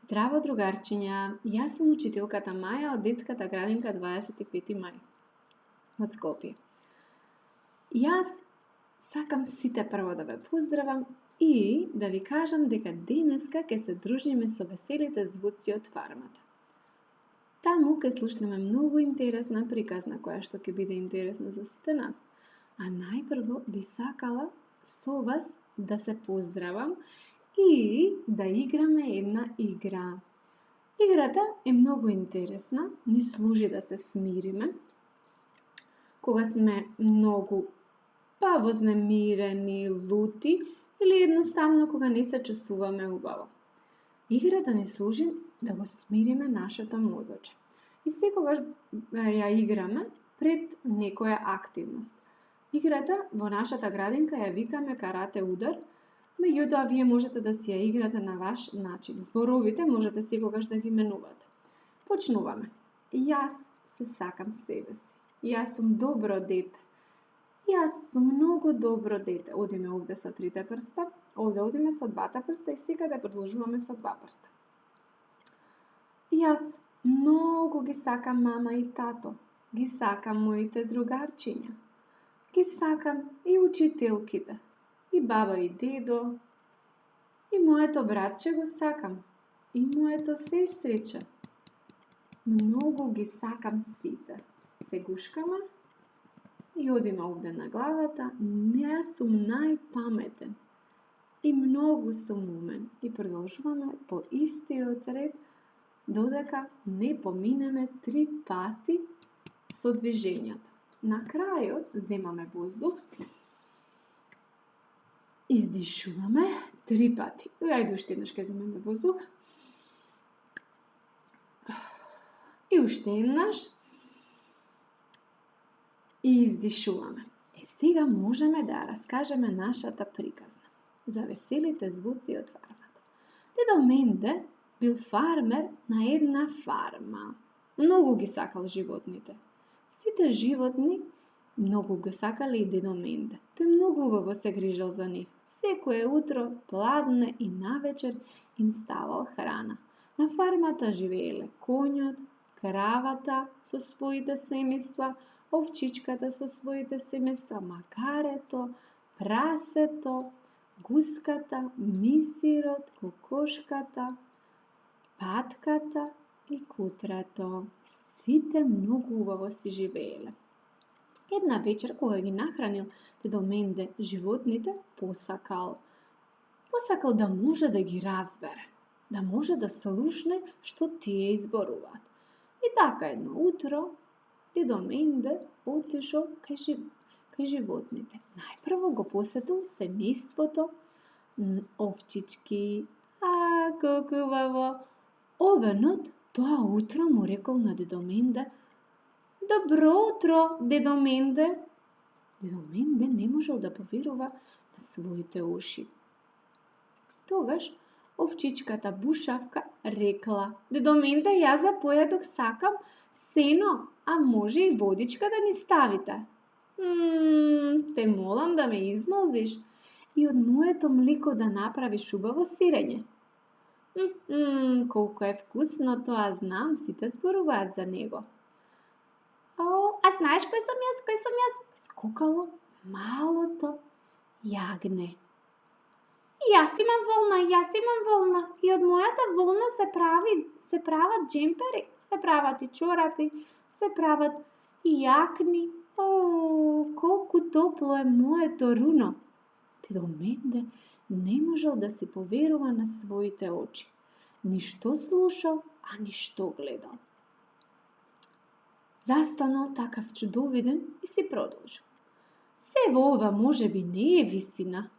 Здраво, другарчиња! Јас сум учителката Маја од детската градинка 25 мај во Скопје. Јас сакам сите прво да ве поздравам и да ви кажам дека денеска ќе се дружиме со веселите звуци од фармата. Таму ќе слушнеме многу интересна приказна, која што ќе биде интересна за сите нас. А најпрво би сакала со вас да се поздравам и да играме една игра. Играта е многу интересна, ни служи да се смириме, кога сме многу вознемирени, лути или едноставно кога не се чувствуваме убаво. Играта ни служи да го смириме нашата мозоче. И секогаш ја играме пред некоја активност. Играта во нашата градинка ја викаме карате удар, меѓутоа вие можете да си ја играте на ваш начин. Зборовите можете секогаш да ги менувате. Почнуваме. Јас се сакам себе си. Јас сум добро дете. Јас сум многу добро дете. Одиме овде со 3 прста, овде одиме со 2 прста и секаде продолжуваме со 2 прста. Јас многу ги сакам мама и тато. Ги сакам моите другарчиња. Ги сакам и учителките. И баба и дедо, и моето братче го сакам, и моето сестриче. Многу ги сакам сите. Се гушкаме и одиме овде на главата. Јас сум најпаметен и многу сум умен. И продолжуваме по истиот ред додека не поминеме 3 пати со движењата. На крајот земаме воздух, издишуваме 3 пати. Ајде уште еднаш ќе земеме воздух. И уште еднаш. И издишуваме. Сега можеме да раскажеме нашата приказна за веселите звуци од фармата. Дедо Менде бил фармер на една фарма. Многу ги сакал животните. Сите животни многу го сакале и дедо Менде. Тој многу убаво се грижал за нив. Секое утро, пладне и навечер им ставал храна. На фармата живееле коњот, кравата со своите семејства, овчичката со своите семејства, магарето, прасето, гуската, мисирот, кокошката, патката и кутрето. Сите многу убаво си живееле. Една вечер, кога ги нахранил дедо Менде животните, посакал да може да ги разбере, да може да слушне што тие изборуваат. И така едно утро, дедо Менде отишол кај животните. Најпрво го посетил семејството овчички. Колку убаво! Овенот тоа утро му рекол на дедо Менде: "Добро утро, дедо Менде." Дедо Менде не можел да поверува на своите уши. Тогаш овчичката Бушавка рекла: "Дедо Менде, јас за појадок сакам сено, а може и водичка да ни ставите." Те молам да ме измолзиш и од моето млеко да направиш убаво сирење. Колку е вкусно тоа, знам, сите зборуваат за него. А знаеш кој сум јас? Скокало малото јагне. Јас имам волна и од мојата волна се прават џемпери, се прават и чорапи, се прават и јакни. Колку топло е моето руно. Дедо Менде не можел да си поверува на своите очи. Ни што слушал, а ни што гледал. Застанал такав чудовиден и си продолжил. Се во ова можеби не е вистина.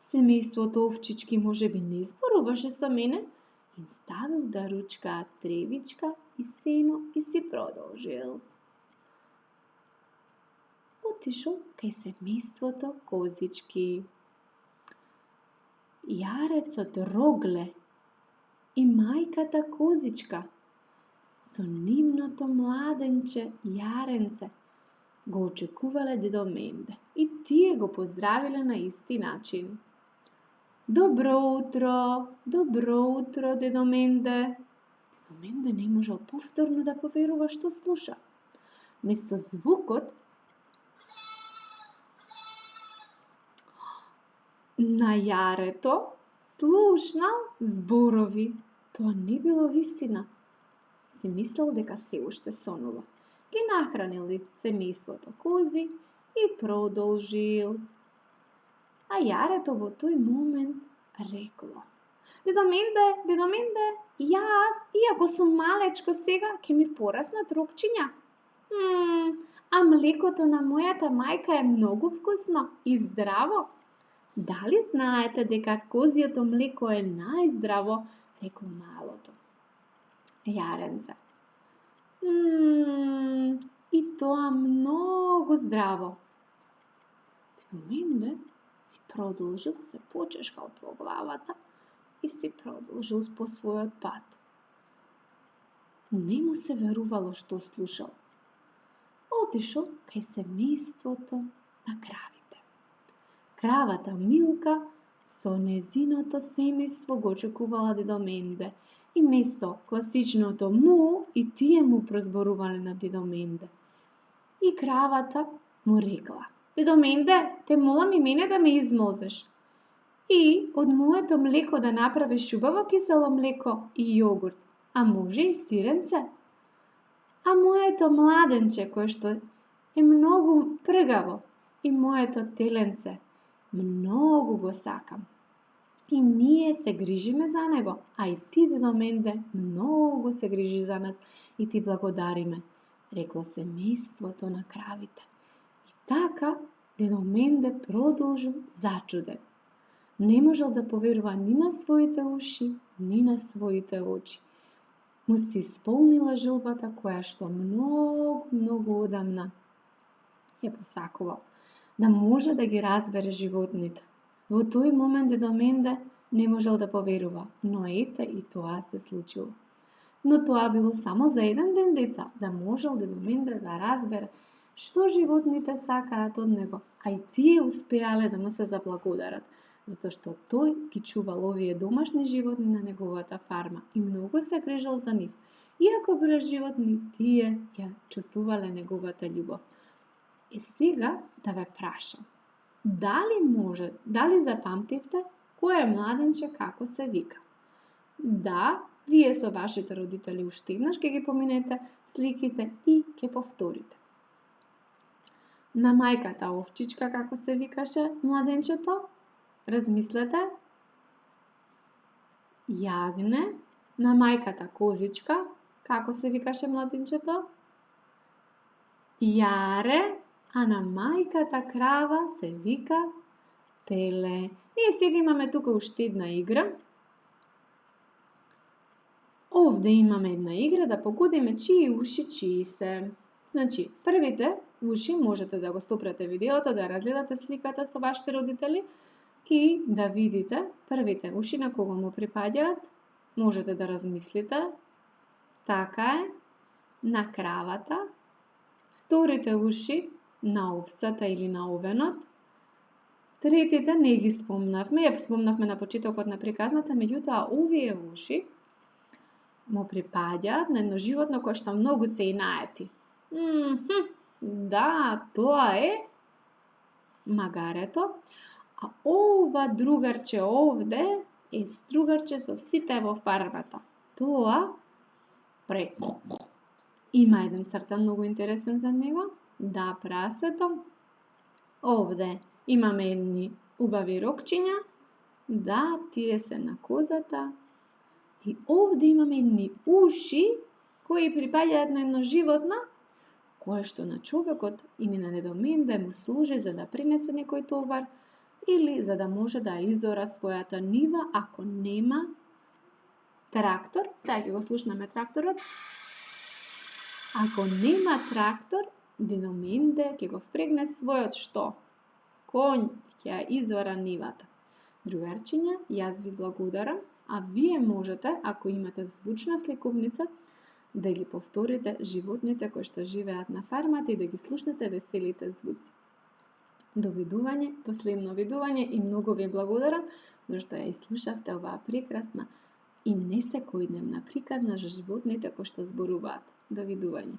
Семејството овчички можеби не зборуваше со мене. Им ставил да ручкаат тревичка и сено и си продолжил. Отишол кај семејството козички. Јарецот Рогле и мајката Козичка со нивното младенче Јаренце го очекувале дедо Менде и тие го поздравиле на исти начин. добро утро, дедо Менде. Дедо Менде не можел повторно да поверува што слуша. Место звукот на јарето слушнал зборови. Тоа не било вистина. Си мислел дека се уште сонува. Ги нахранил семејството кози и продолжил. А јарето во тој момент рекло: Дедо Менде, јас, иако сум малечко сега, ќе ми пораснат рокчиња. А млекото на мојата мајка е многу вкусно и здраво. Дали знаете дека козјото млеко е најздраво? Рекло малото јаренце. И тоа многу здраво. Дедо Менде си продолжил, се почешкал по главата и си продолжил по својот пат. Не му се верувало што слушал. Отишол кај семејството на кравите. Кравата Милка со незиното семејство го очекувала дедо Менде и место класичното му и тие му прозборувале на дедо Менде. И кравата му рекла: Дедо Менде, те молам и мене да ме измозеш. И од моето млеко да направиш убаво кисело млеко и јогурт, а може и сиренце. А моето младенче, кое што е многу пргаво, и моето теленце, многу го сакам. И ние се грижиме за него, а и ти, дедо Менде, многу се грижи за нас и ти благодариме, рекло семејството на кравите. И така, дедо Менде продолжил зачуден. Не можел да поверува ни на своите уши, ни на своите очи. Му се исполнила желбата која што многу одамна ја посакувал, да може да ги разбере животните. Во тој момент дедо Менде не можел да поверува, но ете и тоа се случило. Но тоа било само за еден ден, деца, да можел дедо Менде да разбере што животните сакаат од него, а и тие успеале да му се заблагодарат, затоа што тој ги чувал овие домашни животни на неговата фарма и многу се грижал за нив. Иако биле животни, тие ја чувствувале неговата љубов. И сега да ве прашам, дали запамтивте кое младенче како се вика? Да, вие со вашите родители уште еднаш ќе ги поминете сликите и ќе повторите. На мајката овчичка како се викаше младенчето? Размислете. Јагне. На мајката козичка како се викаше младенчето? Јаре. А на мајката крава се вика теле. И сега имаме тука уште една игра. Овде имаме една игра да погодиме чии уши чии се. Значи, првите уши можете да го стопрете видеото, да разгледате сликата со вашите родители и да видите првите уши на кого му припаѓаат. Можете да размислите. Така е, на кравата. Вторите уши на овцата или на овенот. Третите не ги спомнавме, ја спомнавме на почетокот на приказната, меѓутоа овие уши му припаѓаат на едно животно кое што многу се инаети. Да, тоа е магарето, а ова другарче овде е стругарче со сите во фармата. Тоа има еден цртан многу интересен за него. Да, прасето. Овде имаме едни убави рокчиња. Да, тие се на козата. И овде имаме едни уши кои припаѓаат на едно животно кое што на човекот или на дедо Менде му служи за да принесе некој товар или за да може да изора својата нива ако нема трактор. Сега ќе го слушнеме тракторот. Ако нема трактор, дедо Менде ќе го впрегне својот што? Конј, ќе ја изора нивата. Другарчиња, јас ви благодарам, а вие можете, ако имате звучна сликовница, да ги повторите животните кои што живеат на фармата и да ги слушнете веселите звуци. Довидување, последно видување и многу ви благодарам зашто ја изслушавте оваа прекрасна и несекојдневна приказна за животните кои што зборуваат. Довидување.